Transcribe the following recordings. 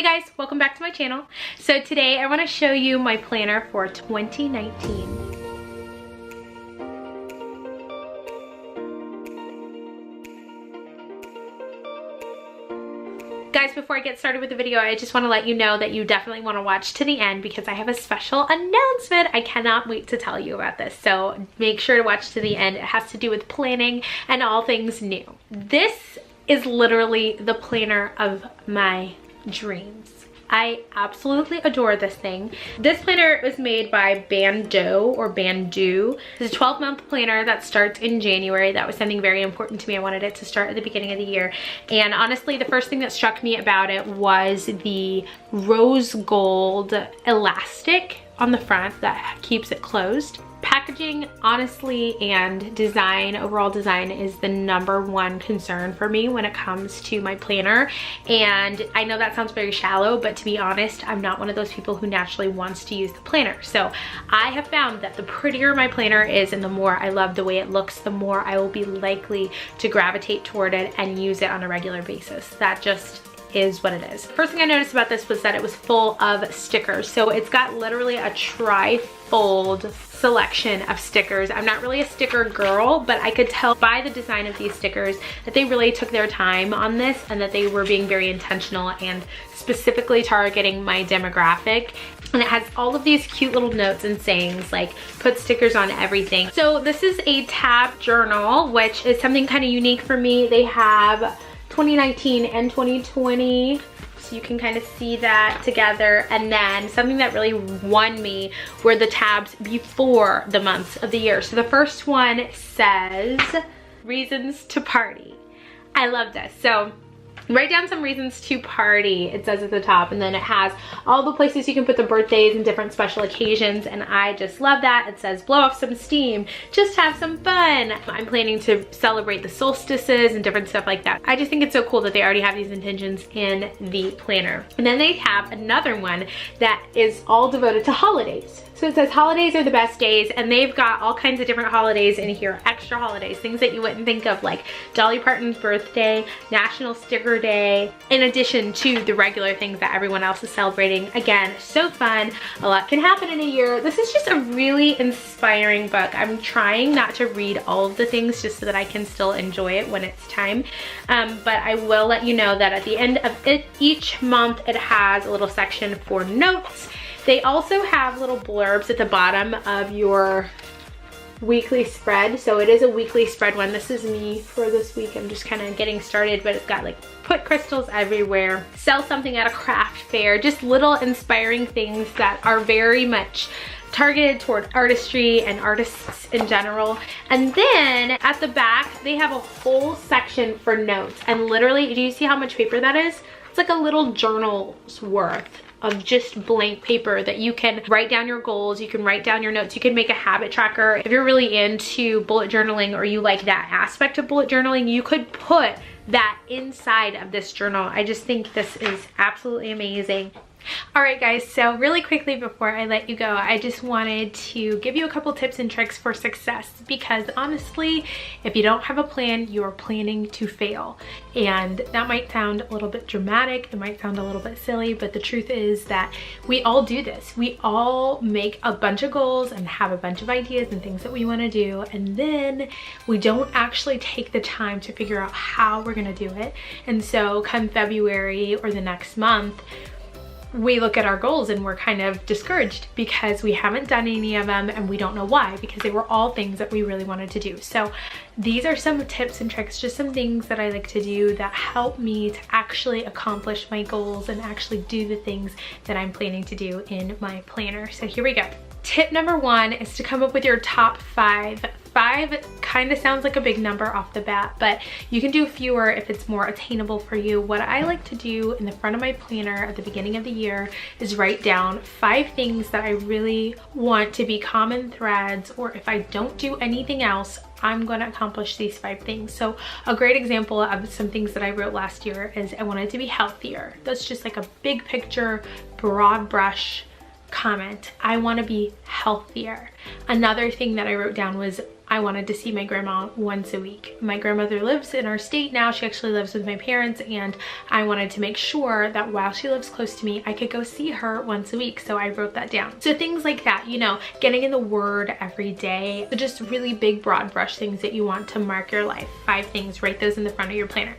Hey guys, welcome back to my channel. So today I want to show you my planner for 2019. Guys, before I get started with the video, I just want to let you know that you definitely want to watch to the end because I have a special announcement. I cannot wait to tell you about this. So make sure to watch to the end. It has to do with planning and all things new. This is literally the planner of my dreams. I absolutely adore this thing. This planner was made by Bando or Bandu. It's a 12-month planner that starts in January. That was something very important to me. I wanted it to start at the beginning of the year. And honestly, the first thing that struck me about it was the rose gold elastic on the front that keeps it closed. Packaging, honestly, and design, overall design, is the #1 concern for me when it comes to my planner. And I know that sounds very shallow, but to be honest, I'm not one of those people who naturally wants to use the planner. So I have found that the prettier my planner is and the more I love the way it looks, the more I will be likely to gravitate toward it and use it on a regular basis. That just is what it is. First thing I noticed about this was that it was full of stickers. So it's got literally a tri-fold selection of stickers. I'm not really a sticker girl, but I could tell by the design of these stickers that they really took their time on this and that they were being very intentional and specifically targeting my demographic. And it has all of these cute little notes and sayings like put stickers on everything. So this is a tab journal, which is something kind of unique for me. They have 2019 and 2020, so you can kind of see that together. And then something that really won me were the tabs before the months of the year. So the first one says reasons to party. I love this. So write down some reasons to party, it says at the top, and then it has all the places you can put the birthdays and different special occasions, and I just love that. It says blow off some steam, just have some fun. I'm planning to celebrate the solstices and different stuff like that. I just think it's so cool that they already have these intentions in the planner. And then they have another one that is all devoted to holidays. So it says holidays are the best days, and they've got all kinds of different holidays in here, extra holidays, things that you wouldn't think of, like Dolly Parton's birthday, National Sticker Day, in addition to the regular things that everyone else is celebrating. Again, so fun. A lot can happen in a year. This is just a really inspiring book. I'm trying not to read all of the things just so that I can still enjoy it when it's time. But I will let you know that at the end of each month, it has a little section for notes. They also have little blurbs at the bottom of your weekly spread. So it is a weekly spread one. This is me for this week. I'm just kind of getting started, but it's got like put crystals everywhere, sell something at a craft fair, just little inspiring things that are very much targeted toward artistry and artists in general. And then at the back, they have a whole section for notes. And literally, do you see how much paper that is? It's like a little journal's worth of just blank paper that you can write down your goals, you can write down your notes, you can make a habit tracker. If you're really into bullet journaling or you like that aspect of bullet journaling, you could put that inside of this journal. I just think this is absolutely amazing. All right guys, so really quickly before I let you go, I just wanted to give you a couple tips and tricks for success, because honestly, if you don't have a plan, you're planning to fail. And that might sound a little bit dramatic, it might sound a little bit silly, but the truth is that we all do this. We all make a bunch of goals and have a bunch of ideas and things that we want to do, and then we don't actually take the time to figure out how we're going to do it. And so come February or the next month, we look at our goals and we're kind of discouraged because we haven't done any of them, and we don't know why, because they were all things that we really wanted to do. So these are some tips and tricks, just some things that I like to do that help me to actually accomplish my goals and actually do the things that I'm planning to do in my planner. So here we go. Tip #1 is to come up with your top 5. 5 kind of sounds like a big number off the bat, but you can do fewer if it's more attainable for you. What I like to do in the front of my planner at the beginning of the year is write down 5 things that I really want to be common threads, or if I don't do anything else, I'm going to accomplish these 5 things. So a great example of some things that I wrote last year is I wanted to be healthier. That's just like a big picture, broad brush comment. I want to be healthier. Another thing that I wrote down was I wanted to see my grandma once a week. My grandmother lives in our state now. She actually lives with my parents, and I wanted to make sure that while she lives close to me, I could go see her once a week. So I wrote that down. So things like that, you know, getting in the Word every day, just really big broad brush things that you want to mark your life. 5 things, write those in the front of your planner.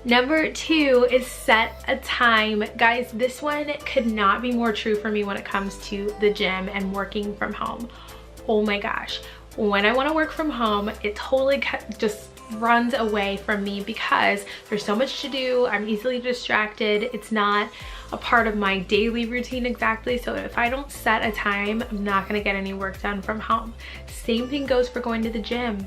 Number 2 is set a time. Guys, this one could not be more true for me when it comes to the gym and working from home. Oh my gosh. When I want to work from home, it totally just runs away from me because there's so much to do. I'm easily distracted. It's not a part of my daily routine exactly. So if I don't set a time, I'm not going to get any work done from home. Same thing goes for going to the gym.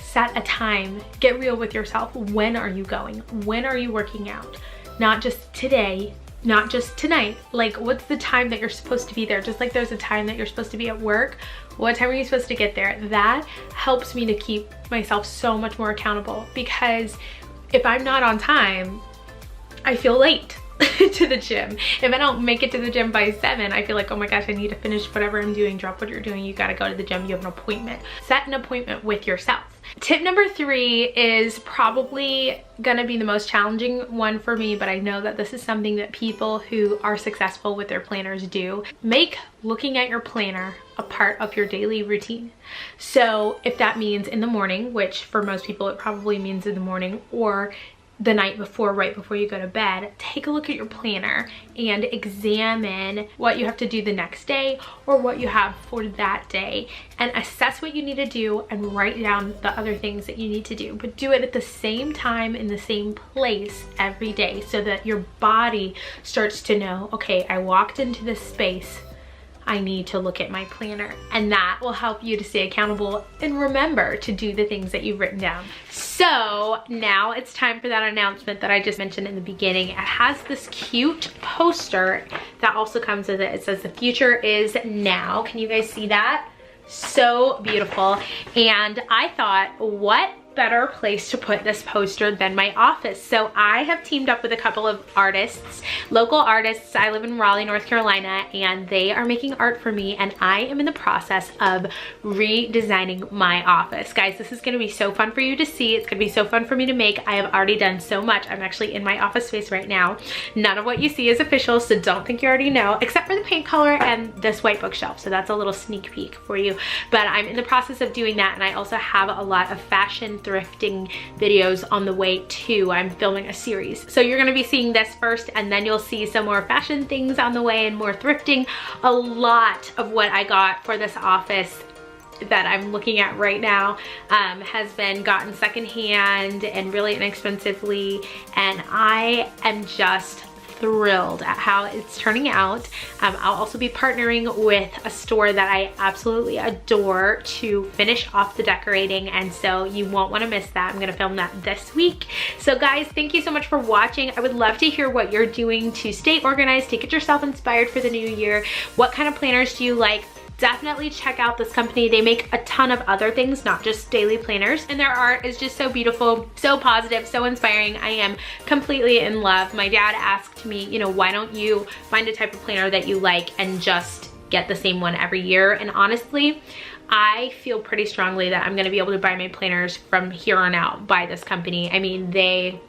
Set a time. Get real with yourself. When are you going? When are you working out? Not just today, not just tonight. Like, what's the time that you're supposed to be there? Just like there's a time that you're supposed to be at work. What time are you supposed to get there? That helps me to keep myself so much more accountable, because if I'm not on time, I feel late to the gym. If I don't make it to the gym by 7, I feel like, oh my gosh, I need to finish whatever I'm doing. Drop what you're doing. You got to go to the gym. You have an appointment. Set an appointment with yourself. Tip number 3 is probably gonna be the most challenging one for me, but I know that this is something that people who are successful with their planners do. Make looking at your planner a part of your daily routine. So if that means in the morning, which for most people it probably means in the morning, or the night before, right before you go to bed, take a look at your planner and examine what you have to do the next day or what you have for that day, and assess what you need to do and write down the other things that you need to do. But do it at the same time in the same place every day so that your body starts to know, okay, I walked into this space, I need to look at my planner, and that will help you to stay accountable and remember to do the things that you've written down. So now it's time for that announcement that I just mentioned in the beginning. It has this cute poster that also comes with it. It says the future is now. Can you guys see that? So beautiful. And I thought, what better place to put this poster than my office? So I have teamed up with a couple of artists, local artists. I live in Raleigh, North Carolina, and they are making art for me, and I am in the process of redesigning my office. Guys, this is gonna be so fun for you to see. It's gonna be so fun for me to make. I have already done so much. I'm actually in my office space right now. None of what you see is official, so don't think you already know, except for the paint color and this white bookshelf. So that's a little sneak peek for you. But I'm in the process of doing that, and I also have a lot of fashion thrifting videos on the way too. I'm filming a series. So you're gonna be seeing this first, and then you'll see some more fashion things on the way and more thrifting. A lot of what I got for this office that I'm looking at right now has been gotten secondhand and really inexpensively, and I am just thrilled at how it's turning out. I'll also be partnering with a store that I absolutely adore to finish off the decorating, and so you won't want to miss that. I'm gonna film that this week. So guys, thank you so much for watching. I would love to hear what you're doing to stay organized, to get yourself inspired for the new year. What kind of planners do you like? Definitely check out this company. They make a ton of other things, not just daily planners, and their art is just so beautiful, so positive, so inspiring. I am completely in love. My dad asked me, you know, why don't you find a type of planner that you like and just get the same one every year? And honestly, I feel pretty strongly that I'm gonna be able to buy my planners from here on out by this company. I mean, they're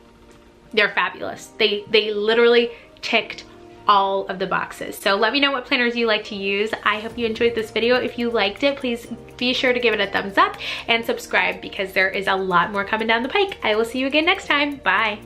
fabulous. They literally ticked all of the boxes. So let me know what planners you like to use. I hope you enjoyed this video. If you liked it, please be sure to give it a thumbs up and subscribe, because there is a lot more coming down the pike. I will see you again next time. Bye.